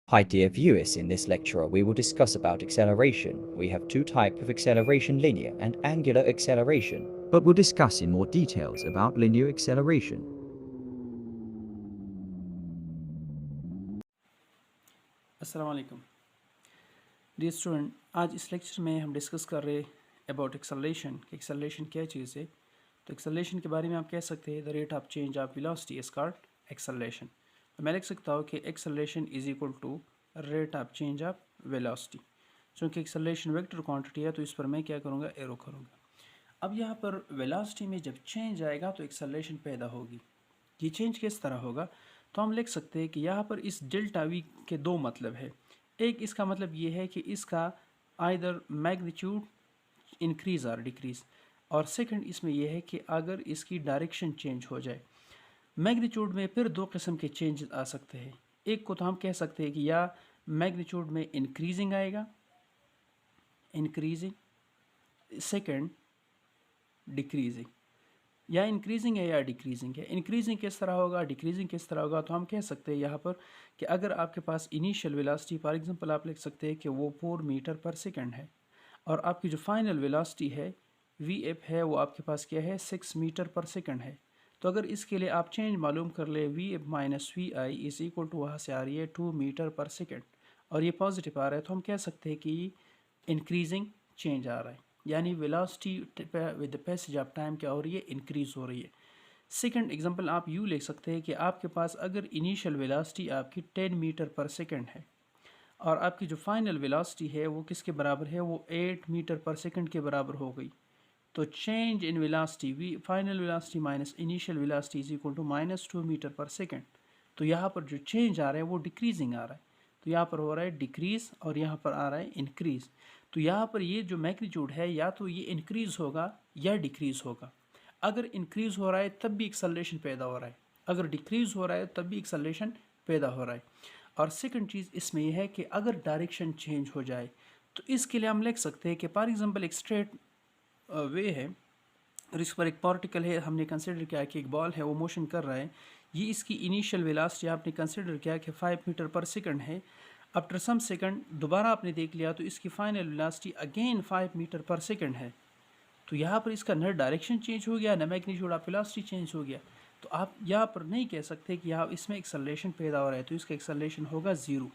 Hi dear viewers, in this lecture we will discuss about acceleration. We have two types of acceleration, linear and angular acceleration, but we'll discuss in more details about linear acceleration. अस्सलाम वालेकुम dear student. आज इस lecture में हम discuss कर रहे about acceleration कि acceleration क्या चीज़ है। तो एक्सेलरेशन के बारे में आप कह सकते हैं the rate of change of velocity is called acceleration. तो मैं लिख सकता हूँ कि acceleration is equal to rate of change of velocity. चूँकि एक्सेलरेशन वेक्टर क्वांटिटी है तो इस पर मैं क्या करूँगा, एरो करूँगा। अब यहाँ पर वेलोसिटी में जब चेंज आएगा तो एक्सेलरेशन पैदा होगी। ये चेंज किस तरह होगा, तो हम लिख सकते हैं कि यहाँ पर इस डेल्टा वी के दो मतलब है। एक इसका मतलब ये है कि इसका आइदर मैग्नीट्यूड इंक्रीज और डिक्रीज, और सेकंड इसमें यह है कि अगर इसकी डायरेक्शन चेंज हो जाए। मैग्नीट्यूड में फिर दो किस्म के चेंजेस आ सकते हैं। एक को तो हम कह सकते हैं कि या मैग्नीट्यूड में इंक्रीजिंग आएगा, इंक्रीजिंग, सेकंड डिक्रीजिंग, या इंक्रीजिंग है या डिक्रीजिंग है। इंक्रीजिंग किस तरह होगा, डिक्रीजिंग किस तरह होगा, तो हम कह सकते हैं यहाँ पर कि अगर आपके पास इनिशियल वेलोसिटी फॉर एग्जांपल आप लिख सकते हैं कि वो 4 मीटर पर सेकंड है, और आपकी जो फाइनल वेलोसिटी है वी एफ है वो आपके पास क्या है 6 मीटर पर सेकंड है। तो अगर इसके लिए आप चेंज मालूम कर ले V F minus V I is equal to वहाँ से आ रही है 2 मीटर पर सेकंड, और ये पॉजिटिव आ रहा है, तो हम कह सकते हैं कि इंक्रीजिंग चेंज आ रहा है, यानी velocity with the passage of time क्या हो रही है, इंक्रीज हो रही है। सेकंड एग्जांपल आप यूँ लिख सकते हैं कि आपके पास अगर इनिशियल वेलोसिटी आपकी 10 मीटर पर सेकंड है, और आपकी जो फाइनल वेलोसिटी है वो किसके बराबर है, वो 8 मीटर पर सेकंड के बराबर हो गई। तो change in velocity V final velocity minus initial velocity is equal to -2 metre पर सेकंड। तो यहाँ पर जो चेंज आ रहा है वो डिक्रीजिंग आ रहा है, तो यहाँ पर हो रहा है डिक्रीज और यहाँ पर आ रहा है इंक्रीज। तो यहाँ पर ये जो मैग्नीट्यूड है या तो ये इंक्रीज होगा या डिक्रीज होगा। अगर इंक्रीज हो रहा है तब भी एक्सेलरेशन पैदा हो रहा है, अगर डिक्रीज हो रहा है तब भी एक्सेलरेशन पैदा हो रहा है। और सेकंड चीज़ इसमें यह है कि अगर डायरेक्शन चेंज हो जाए तो इसके लिए हम लिख सकते हैं कि फॉर एग्जांपल एक स्ट्रेट वे है और इस पर एक पार्टिकल है, हमने कंसिडर किया कि एक बॉल है वो मोशन कर रहा है। ये इसकी इनिशियल वेलोसिटी आपने कंसिडर किया कि 5 मीटर पर सेकंड है। आफ्टर सम सेकंड दोबारा आपने देख लिया तो इसकी फाइनल वेलोसिटी अगेन 5 मीटर पर सेकंड है। तो यहाँ पर इसका न डायरेक्शन चेंज हो गया, न मैग्नीट्यूड ऑफ वेलोसिटी चेंज हो गया। तो आप यहाँ पर नहीं कह सकते कि यहाँ इसमें एक्सेलरेशन पैदा हो रहा है, तो इसका एक्सेलरेशन होगा ज़ीरो।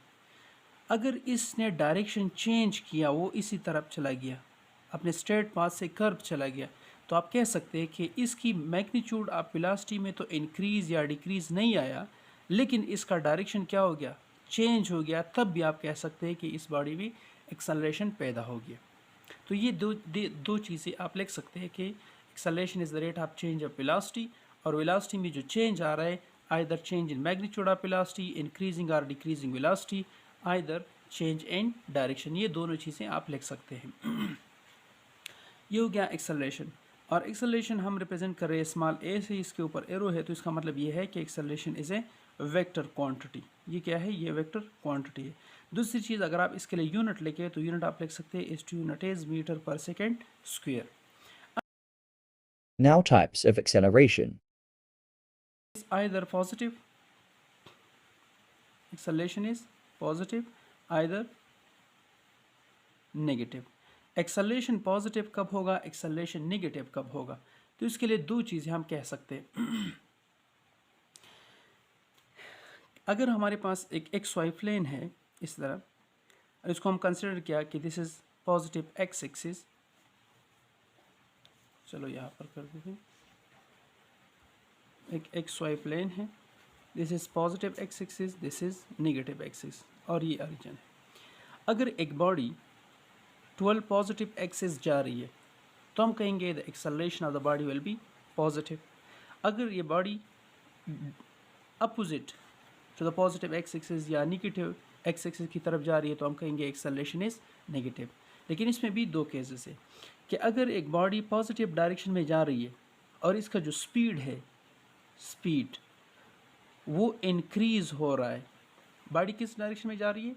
अगर इसने डायरेक्शन चेंज किया, वो इसी तरफ चला गया, अपने स्ट्रेट पाथ से कर्व चला गया, तो आप कह सकते हैं कि इसकी मैग्नीट्यूड ऑफ वेलोसिटी में तो इंक्रीज़ या डिक्रीज़ नहीं आया, लेकिन इसका डायरेक्शन क्या हो गया, चेंज हो गया। तब भी आप कह सकते हैं कि इस बॉडी में एक्सेलरेशन पैदा हो गया। तो ये दो चीज़ें आप लिख सकते हैं कि acceleration is the rate of change of velocity, और वेलोसिटी में जो चेंज आ रहा है either change in magnitude of velocity, increasing और decreasing velocity, either change in direction. ये दोनों चीज़ें आप लिख सकते हैं। ये हो गया एक्सेलरेशन। और एक्सेलरेशन हम रिप्रेजेंट कर रहे हैं स्मॉल ए से, इसके ऊपर एरो है, तो इसका मतलब ये है कि acceleration is a vector quantity. ये क्या है, ये वेक्टर क्वांटिटी है। दूसरी चीज़ अगर आप इसके लिए यूनिट लेके तो यूनिट आप लिख सकते हैं इस टू यूनिट इज मीटर पर second square. Now types of acceleration. Either positive, acceleration is positive, either negative. Acceleration positive कब होगा, एक्सेलरेशन नेगेटिव कब होगा, तो इसके लिए दो चीज़ें हम कह सकते हैं। अगर हमारे पास एक एक्स वाई प्लेन है इस तरह, और इसको हम कंसिडर किया कि this is positive X axis, चलो यहाँ पर कर देते हैं, एक एक्स वाई प्लेन है, this is positive X axis, this is negative axis, और ये ओरिजिन है। अगर एक बॉडी 12 पॉजिटिव एक्सिस जा रही है तो हम कहेंगे the acceleration of the body will be positive. अगर ये body opposite to the positive X axis या नेगेटिव एक्स एक्सिस की तरफ जा रही है तो हम कहेंगे एक्सेलरेशन इज नेगेटिव। लेकिन इसमें भी दो केसेस है कि अगर एक बॉडी पॉजिटिव डायरेक्शन में जा रही है और इसका जो स्पीड है, स्पीड वो इंक्रीज हो रहा है, बॉडी किस डायरेक्शन में जा रही है,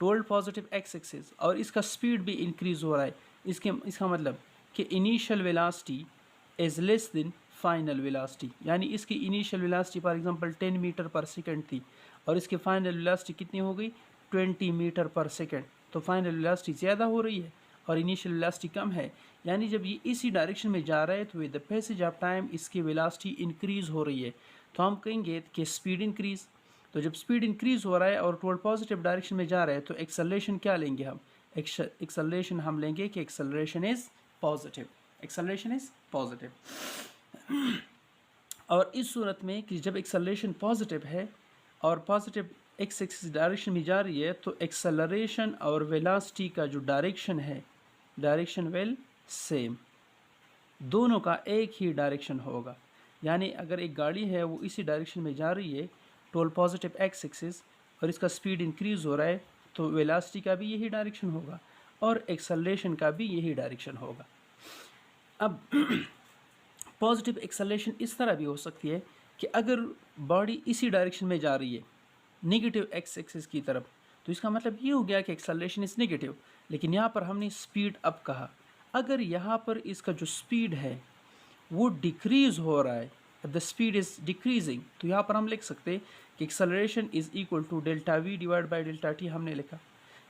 टोल्ड पॉजिटिव एक्स एक्सिस, और इसका स्पीड भी इंक्रीज हो रहा है, इसका मतलब कि initial velocity is less than final velocity, यानी इसकी initial velocity for example 10 metre पर सेकंड थी और इसकी फाइनल वेलोसिटी कितनी हो गई 20 मीटर पर सेकेंड। तो फाइनल वेलोसिटी ज़्यादा हो रही है और इनिशियल वेलोसिटी कम है, यानी जब ये इसी डायरेक्शन में जा रहा है तो with the passage of time इसकी वेलोसिटी इंक्रीज़ हो रही है। तो हम कहेंगे कि स्पीड इंक्रीज़। तो जब स्पीड इंक्रीज़ हो रहा है और टुवर्ड पॉजिटिव डायरेक्शन में जा रहा है तो एक्सेलरेशन क्या लेंगे हम? एक्सेलरेशन हम लेंगे कि acceleration is positive. Acceleration is positive. और इस सूरत में कि जब एक्सेलरेशन पॉजिटिव है और पॉजिटिव एक्स एक्सिस डायरेक्शन में जा रही है तो एक्सेलरेशन और वेलोसिटी का जो डायरेक्शन है, डायरेक्शन विल सेम, दोनों का एक ही डायरेक्शन होगा। यानी अगर एक गाड़ी है वो इसी डायरेक्शन में जा रही है टोल पॉजिटिव एक्स एक्सिस और इसका स्पीड इंक्रीज़ हो रहा है तो वेलोसिटी का भी यही डायरेक्शन होगा और एक्सेलरेशन का भी यही डायरेक्शन होगा। अब पॉजिटिव एक्सेलरेशन इस तरह भी हो सकती है कि अगर बॉडी इसी डायरेक्शन में जा रही है नेगेटिव एक्स एक्सिस की तरफ, तो इसका मतलब ये हो गया कि एक्सेलरेशन इज़ नेगेटिव। लेकिन यहाँ पर हमने स्पीड अप कहा, अगर यहाँ पर इसका जो स्पीड है वो डिक्रीज़ हो रहा है, द स्पीड इज़ डिक्रीजिंग, तो यहाँ पर हम लिख सकते हैं कि acceleration is equal to delta V divide by delta T. हमने लिखा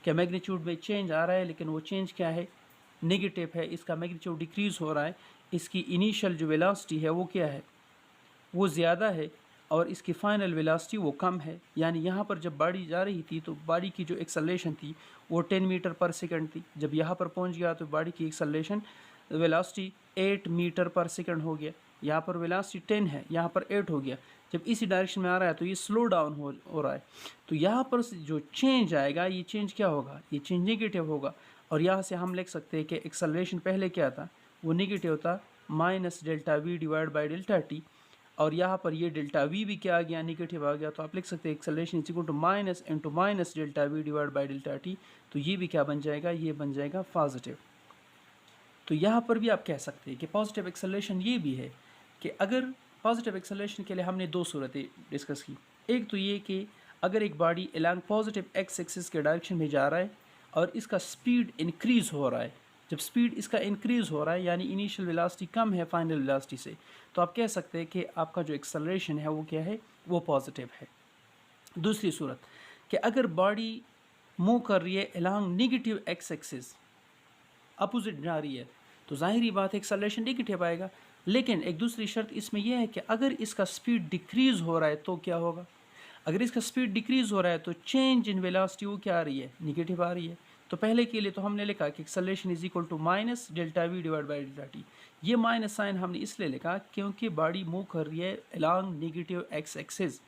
कि मैग्नीट्यूड में चेंज आ रहा है लेकिन वो चेंज क्या है, नेगेटिव है, इसका मैग्नीट्यूड डिक्रीज़ हो रहा है, इसकी इनिशियल जो वेलोसिटी है वो क्या है, वो ज़्यादा है और इसकी फाइनल वेलोसिटी वो कम है। यानी यहाँ पर जब गाड़ी जा रही थी तो गाड़ी की जो एक्सेलरेशन थी वो 10 मीटर पर सेकंड थी, जब यहाँ पर पहुँच गया तो गाड़ी की एक्सेलरेशन वेलोसिटी 8 मीटर पर सेकंड हो गया। यहाँ पर वेलोसिटी 10 है, यहाँ पर 8 हो गया। जब इसी डायरेक्शन में आ रहा है तो ये स्लो डाउन हो रहा है, तो यहाँ पर जो चेंज आएगा ये चेंज क्या होगा, ये चेंज नेगेटिव होगा। और यहाँ से हम लिख सकते हैं कि एक्सेलरेशन पहले क्या था, वो नेगेटिव था, minus delta V divide by delta T, और यहाँ पर ये डेल्टा वी भी क्या आ गया, नेगेटिव आ गया। तो आप लिख सकते हैं acceleration is equal to minus into minus delta V divide by delta T, तो ये भी क्या बन जाएगा, ये बन जाएगा पॉजिटिव। तो यहाँ पर भी आप कह सकते हैं कि पॉजिटिव एक्सेलरेशन ये भी है कि अगर पॉजिटिव एक्सेलरेशन के लिए हमने दो सूरतें डिस्कस की। एक तो ये कि अगर एक body along positive X axis के डायरेक्शन में जा रहा है और इसका स्पीड इंक्रीज़ हो रहा है, जब स्पीड इसका इंक्रीज़ हो रहा है यानी इनिशियल वेलोसिटी कम है फाइनल वेलोसिटी से, तो आप कह सकते हैं कि आपका जो एक्सेलरेशन है वो क्या है, वो पॉजिटिव है। दूसरी सूरत कि अगर बॉडी मूव कर रही है along negative X axis, opposite जा रही है, तो जाहिर बात है एक्सेलरेशन नेगेटिव आएगा। लेकिन एक दूसरी शर्त इसमें यह है कि अगर इसका स्पीड डिक्रीज़ हो रहा है तो क्या होगा, अगर इसका स्पीड डिक्रीज़ हो रहा है तो चेंज इन वेलोसिटी वो क्या आ रही है, नेगेटिव आ रही है। तो पहले के लिए तो हमने लिखा कि acceleration is equal to minus delta V divide by delta T. ये माइनस साइन हमने इसलिए लिखा क्योंकि बॉडी मूव कर रही है अलॉन्ग नेगेटिव एक्स एक्सिस,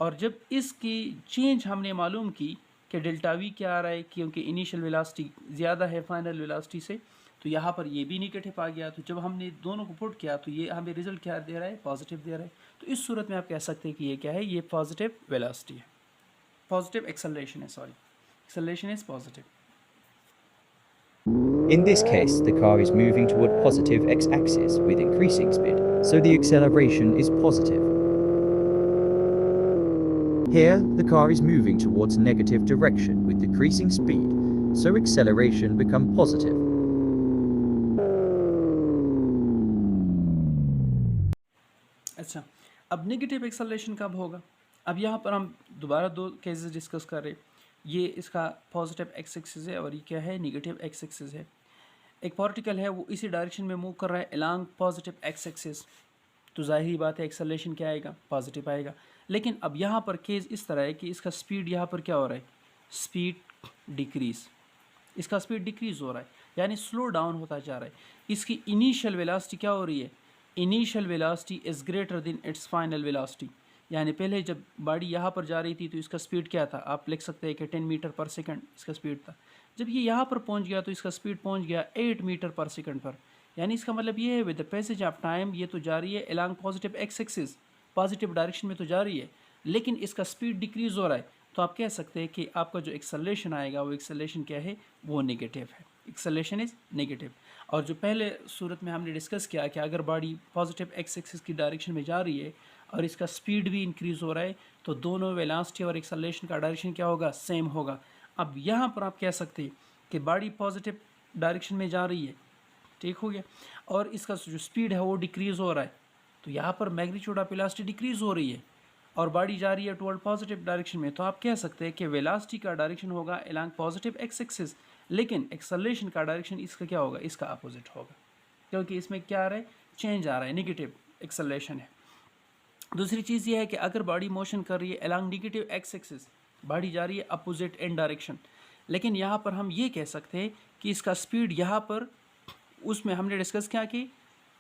और जब इसकी चेंज हमने मालूम की कि डेल्टा वी क्या आ रहा है क्योंकि इनिशियल वेलोसिटी ज़्यादा है फाइनल वेलोसिटी से, तो यहाँ पर ये भी नेगेटिव आ गया। तो जब हमने दोनों को पुट किया तो ये हमें रिजल्ट क्या दे रहा है, पॉजिटिव दे रहा है। तो इस सूरत में आप कह सकते हैं कि ये क्या है, ये पॉजिटिव वेलोसिटी है, पॉजिटिव एक्सेलरेशन है, sorry acceleration is positive. In this case, the car is moving toward positive x-axis with increasing speed, so the acceleration is positive. Here, the car is moving towards negative direction with decreasing speed, so acceleration becomes positive. अच्छा, अब negative acceleration कब होगा? अब यहाँ पर हम दोबारा दो केसेस डिस्कस कर रहे हैं। ये इसका पॉजिटिव एक्स एक्सिस है और ये क्या है, नेगेटिव एक्स एक्सिस है। एक पार्टिकल है वो इसी डायरेक्शन में मूव कर रहा है अलॉन्ग पॉजिटिव एक्स एक्सिस, तो जाहिर बात है एक्सेलरेशन क्या आएगा, पॉजिटिव आएगा। लेकिन अब यहाँ पर केस इस तरह है कि इसका स्पीड यहाँ पर क्या हो रहा है, स्पीड डिक्रीज, इसका स्पीड डिक्रीज हो रहा है यानी स्लो डाउन होता जा रहा है। इसकी इनिशियल वेलोसिटी क्या हो रही है, initial velocity is greater than it's final velocity. यानी पहले जब गाड़ी यहाँ पर जा रही थी तो इसका स्पीड क्या था, आप लिख सकते हैं कि 10 मीटर पर सेकंड इसका स्पीड था। जब ये यहाँ पर पहुँच गया तो इसका स्पीड पहुँच गया 8 मीटर पर सेकंड पर। यानी इसका मतलब ये है with the passage of time ये तो जा रही है along positive X axis, positive direction में तो जा रही है, लेकिन इसका स्पीड डिक्रीज़ हो रहा है। तो आप कह सकते हैं कि आपका जो एक्सेलरेशन आएगा वो एक्सेलरेशन क्या है, वो नेगेटिव है, एक्सेलरेशन इज़ नेगेटिव। और जो पहले सूरत में हमने डिस्कस किया कि अगर बॉडी पॉजिटिव एक्स एक्सिस की डायरेक्शन में जा रही है और इसका स्पीड भी इंक्रीज़ हो रहा है तो दोनों वेलोसिटी और एक्सेलरेशन का डायरेक्शन क्या होगा, सेम होगा। अब यहाँ पर आप कह सकते हैं कि बॉडी पॉजिटिव डायरेक्शन में जा रही है, ठीक हो गया, और इसका जो स्पीड है वो डिक्रीज़ हो रहा है, तो यहाँ पर मैग्नीट्यूड ऑफ वेलोसिटी डिक्रीज़ हो रही है और बॉडी जा रही है टुवर्ड पॉजिटिव डायरेक्शन में, तो आप कह सकते हैं कि वेलोसिटी का डायरेक्शन होगा अलोंग पॉजिटिव एक्स एक्सिस, लेकिन एक्सेलरेशन का डायरेक्शन इसका क्या होगा, इसका अपोजिट होगा, क्योंकि इसमें क्या आ रहा है, चेंज आ रहा है, नेगेटिव एक्सेलरेशन है। दूसरी चीज़ ये है कि अगर बॉडी मोशन कर रही है along negative X axis, body जा रही है अपोजिट एंड डायरेक्शन, लेकिन यहाँ पर हम ये कह सकते हैं कि इसका स्पीड यहाँ पर, उसमें हमने डिस्कस क्या कि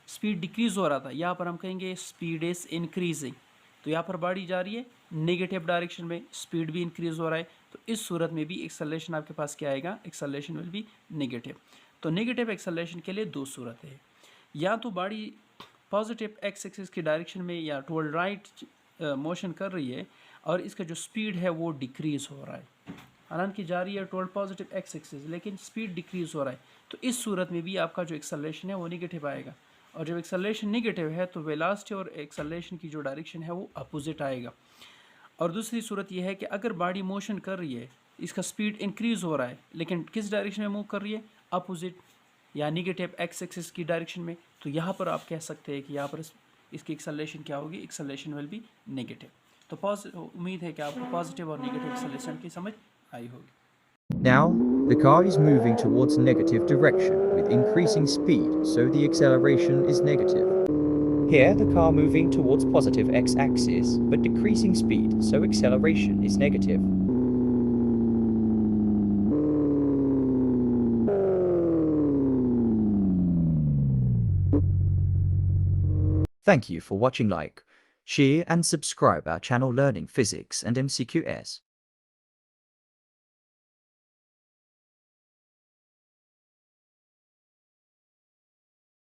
स्पीड डिक्रीज हो रहा था, यहाँ पर हम कहेंगे स्पीड इज इंक्रीजिंग। तो यहाँ पर बॉडी जा रही है नेगेटिव डायरेक्शन में, स्पीड भी इंक्रीज हो रहा है, तो इस सूरत में भी एक्सेलरेशन आपके पास क्या आएगा, एक्सेलरेशन विल बी नेगेटिव। तो नेगेटिव एक्सेलरेशन के लिए दो सूरत है, या तो बॉडी पॉजिटिव एक्स एक्सिस की डायरेक्शन में या टुवर्ड राइट मोशन कर रही है और इसका जो स्पीड है वो डिक्रीज हो रहा है, हालांकि जा रही है टुवर्ड पॉजिटिव एक्स एक्सिस लेकिन स्पीड डिक्रीज हो रहा है, तो इस सूरत में भी आपका जो एक्सेलरेशन है वो नेगेटिव आएगा। और जब एक्सेलरेशन नेगेटिव है तो वेलोसिटी और एक्सेलरेशन की जो डायरेक्शन है वो अपोजिट आएगा। और दूसरी सूरत यह है कि अगर बॉडी मोशन कर रही है, इसका स्पीड इंक्रीज हो रहा है, लेकिन किस डायरेक्शन में मूव कर रही है, अपोजिट या नेगेटिव एक्स एक्सिस की डायरेक्शन में, तो यहाँ पर आप कह सकते हैं कि यहाँ पर इसकी एक्सेलरेशन क्या होगी, एक्सेलरेशन विल बी नेगेटिव। तो उम्मीद है कि आपको पॉजिटिव और नेगेटिव एक्सेलरेशन की समझ आई होगी। Now, the car is moving towards negative direction with increasing speed, so the acceleration is negative. Here, the car moving towards positive x-axis, but decreasing speed, so acceleration is negative. Thank you for watching. Like, share and subscribe our channel Learning Physics and MCQS.